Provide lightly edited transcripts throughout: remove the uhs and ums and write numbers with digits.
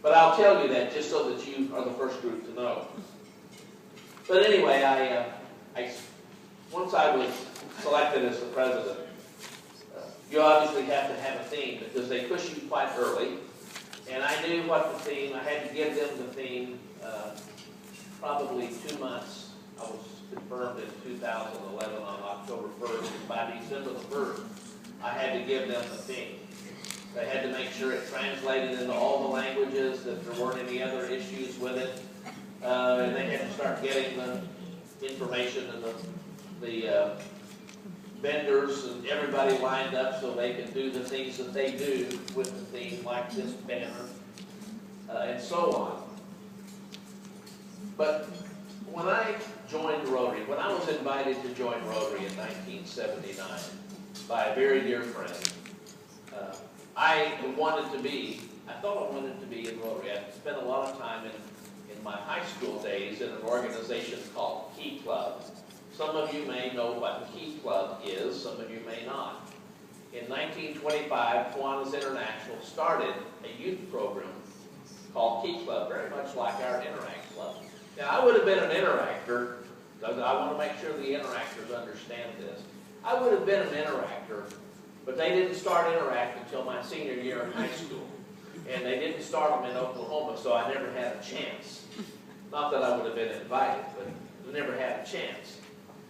But I'll tell you that just so that you are the first group to know. But anyway, once I was selected as the president, you obviously have to have a theme because they push you quite early. And I knew what the theme, I had to give them the theme probably 2 months. I was confirmed in 2011 on October 1st. And by December the 1st, I had to give them the theme. They had to make sure it translated into all the languages, that there weren't any other issues with it. And they had to start getting the information and the vendors and everybody lined up so they can do the things that they do with the theme, like this banner, and so on. But when I joined Rotary, when I was invited to join Rotary in 1979 by a very dear friend, I thought I wanted to be in Rotary. I spent a lot of time in my high school days in an organization called Key Club. Some of you may know what Key Club is, some of you may not. In 1925, Kiwanis International started a youth program called Key Club, very much like our Interact Club. Now, I would have been an interactor, because I want to make sure the interactors understand this. I would have been an interactor, but they didn't start Interact until my senior year in high school. And they didn't start them in Oklahoma, so I never had a chance. Not that I would have been invited, but I never had a chance.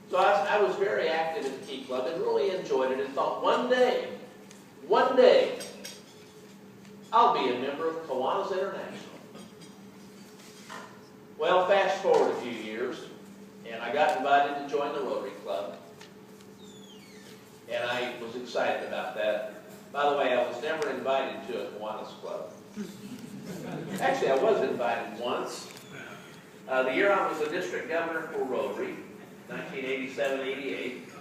So I was very active in the Key Club and really enjoyed it and thought one day, I'll be a member of Kiwanis International. Well, fast forward a few years, and I got invited to join the Rotary Club. And I was excited about that. By the way, I was never invited to a Kiwanis Club. Actually, I was invited once. The year I was the district governor for Rotary, 1987-88.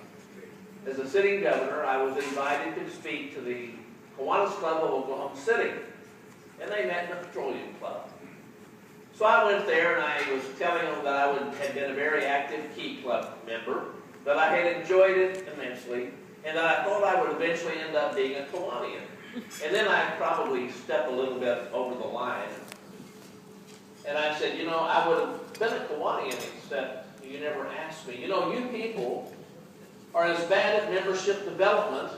As a sitting governor, I was invited to speak to the Kiwanis Club of Oklahoma City. And they met in the Petroleum Club. So I went there and I was telling them that I had been a very active Key Club member, that I had enjoyed it immensely, and that I thought I would eventually end up being a Kiwanian. And then I probably stepped a little bit over the line. And I said, you know, I would have been a Kiwanian except you never asked me. You know, you people are as bad at membership development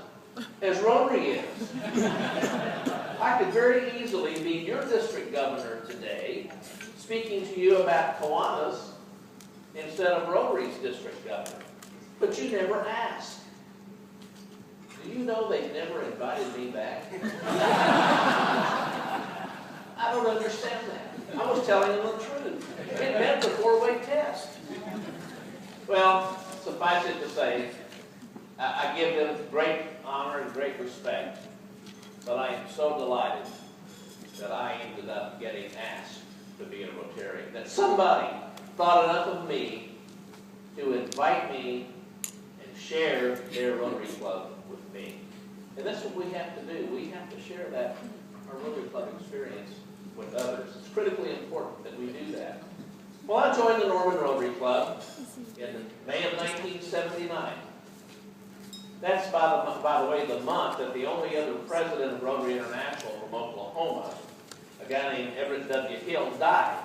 as Rotary is. I could very easily be your district governor today, speaking to you about Kiwanis instead of Rotary's district governor. But you never asked. Do you know they never invited me back? I don't understand that. I was telling them the truth. It meant the four-way test. Well, suffice it to say, I give them great honor and great respect, but I am so delighted that I ended up getting asked to be a Rotarian. That somebody thought enough of me to invite me and share their Rotary Club with me. And that's what we have to do. We have to share that, our Rotary Club experience with others. It's critically important that we do that. Well, I joined the Norman Rotary Club in May of 1979. That's, by the way, the month that the only other president of Rotary International from Oklahoma, a guy named Everett W. Hill, died.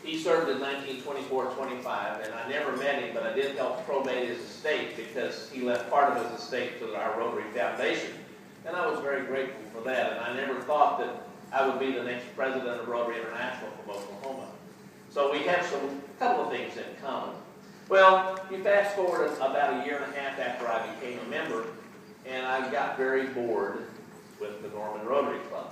He served in 1924-25, and I never met him, but I did help probate his estate because he left part of his estate to our Rotary Foundation. And I was very grateful for that, and I never thought that I would be the next president of Rotary International from Oklahoma. So we have a couple of things in common. Well, you fast forward about a year and a half after I became a member, and I got very bored with the Norman Rotary Club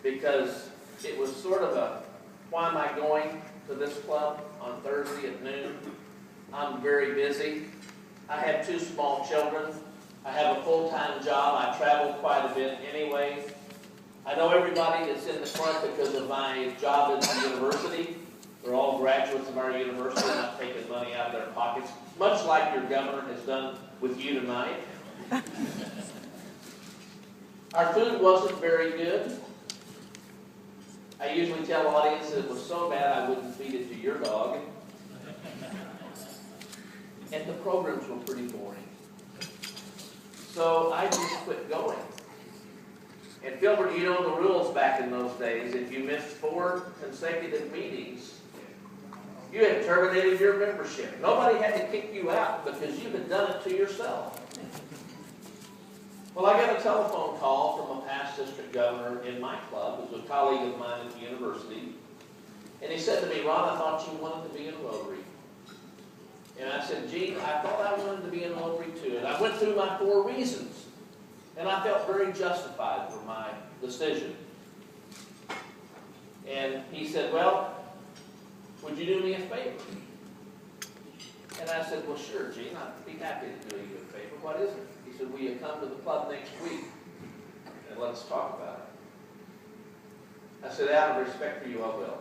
because it was sort of a, why am I going to this club on Thursday at noon? I'm very busy. I have 2 small children. I have a full-time job. I travel quite a bit anyway. I know everybody that's in the front because of my job at the university. They're all graduates of our university, not taking money out of their pockets, much like your governor has done with you tonight. Our food wasn't very good. I usually tell audiences it was so bad I wouldn't feed it to your dog. And the programs were pretty boring. So I just quit going. And Filbert, you know the rules back in those days. If you missed 4 consecutive meetings, you had terminated your membership. Nobody had to kick you out because you had done it to yourself. Well, I got a telephone call from a past district governor in my club, who was a colleague of mine at the university. And he said to me, "Ron, I thought you wanted to be in Rotary." And I said, "Gene, I thought I wanted to be in Rotary too." And I went through my 4 reasons. And I felt very justified for my decision. And he said, "Well, would you do me a favor?" And I said, "Well, sure, Gene, I'd be happy to do you a favor. What is it?" He said, "Will you come to the club next week and let's talk about it?" I said, "Out of respect for you, I will."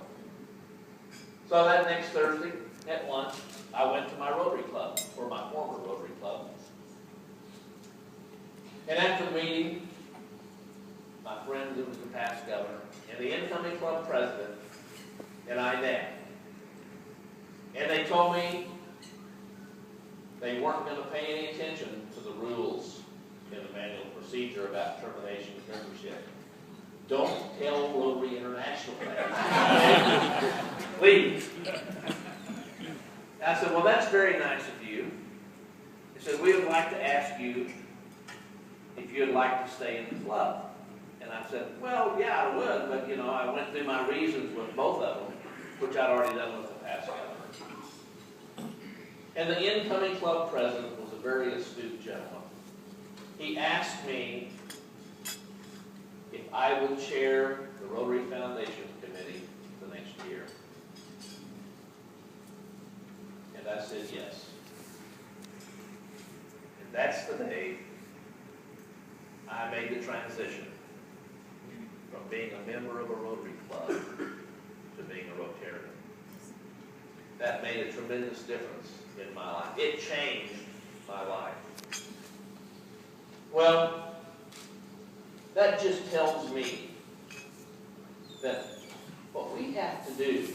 So that next Thursday at lunch, I went to my Rotary Club, or my former Rotary Club. And after the meeting, my friend who was the past governor, and the incoming club president, and I met. And they told me they weren't going to pay any attention to the rules in the manual procedure about termination of membership. Don't tell Rotary International that. Please. I said, "Well, that's very nice of you." He said, "We would like to ask you if you'd like to stay in the club." And I said, "Well, yeah, I would, but you know, I went through my reasons with both of them, which I'd already done with the past governor." And the incoming club president was a very astute gentleman. He asked me if I would chair the Rotary Foundation Committee the next year. And I said yes. And that's the day I made the transition from being a member of a Rotary Club to being a Rotarian. That made a tremendous difference in my life. It changed my life. Well, that just tells me that what we have to do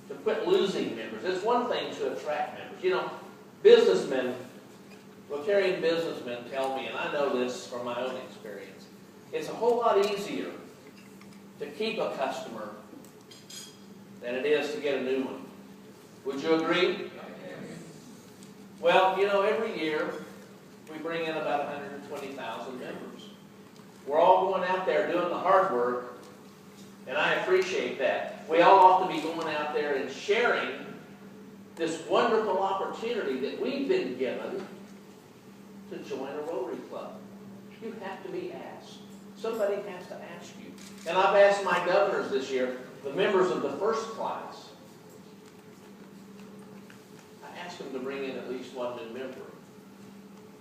to quit losing members, it's one thing to attract members. You know, businessmen, Rotarian businessmen tell me, and I know this from my own experience, it's a whole lot easier to keep a customer than it is to get a new one. Would you agree? Well, you know, every year we bring in about 120,000 members. We're all going out there doing the hard work, and I appreciate that. We all ought to be going out there and sharing this wonderful opportunity that we've been given to join a Rotary Club. You have to be asked. Somebody has to ask you. And I've asked my governors this year, the members of the first class, I asked them to bring in at least one new member.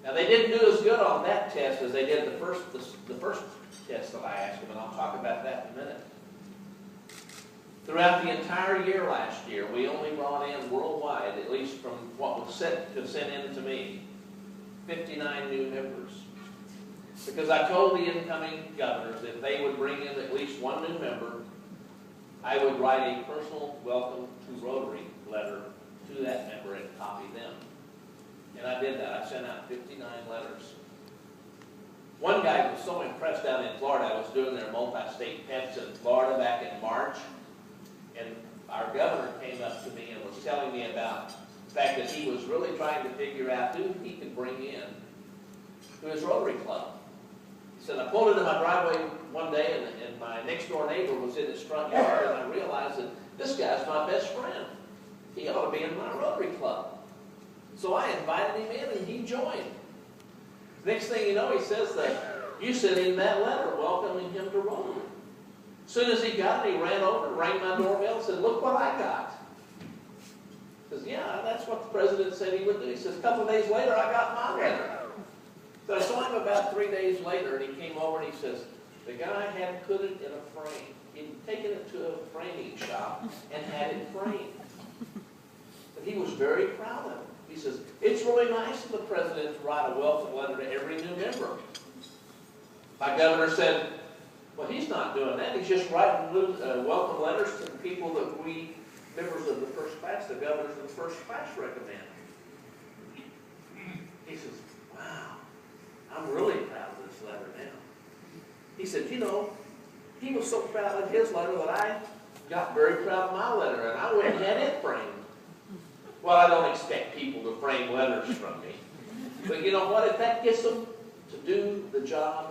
Now, they didn't do as good on that test as they did the first test that I asked them, and I'll talk about that in a minute. Throughout the entire year last year, we only brought in worldwide, at least from what was sent in to me, 59 new members. Because I told the incoming governors if they would bring in at least one new member, I would write a personal welcome to Rotary letter to that member and copy them. And I did that. I sent out 59 letters. One guy was so impressed down in Florida. I was doing their multi-state pets in Florida back in March. And our governor came up to me and was telling me about the fact that he was really trying to figure out who he could bring in to his Rotary Club. He said, I pulled into my driveway one day and my next door neighbor was in his front yard, and I realized that this guy's my best friend. He ought to be in my Rotary Club. So I invited him in and he joined. Next thing you know, he says that you sent him that letter welcoming him to Rotary. As soon as he got it, he ran over, rang my doorbell, and said, look what I got. He says, yeah, that's what the president said he would do. He says, a couple of days later, I got my letter. So I saw him about 3 days later, and he came over and he says, the guy had put it in a frame. He'd taken it to a framing shop and had it framed. But he was very proud of it. He says, it's really nice of the president to write a welcome letter to every new member. My governor said, well, he's not doing that. He's just writing welcome letters to the people that we, members of the first class, the governors of the first class, recommend. He says, wow, I'm really proud of this letter now. He said, you know, he was so proud of his letter that I got very proud of my letter, and I went and had it framed. Well, I don't expect people to frame letters from me. But you know what? If that gets them to do the job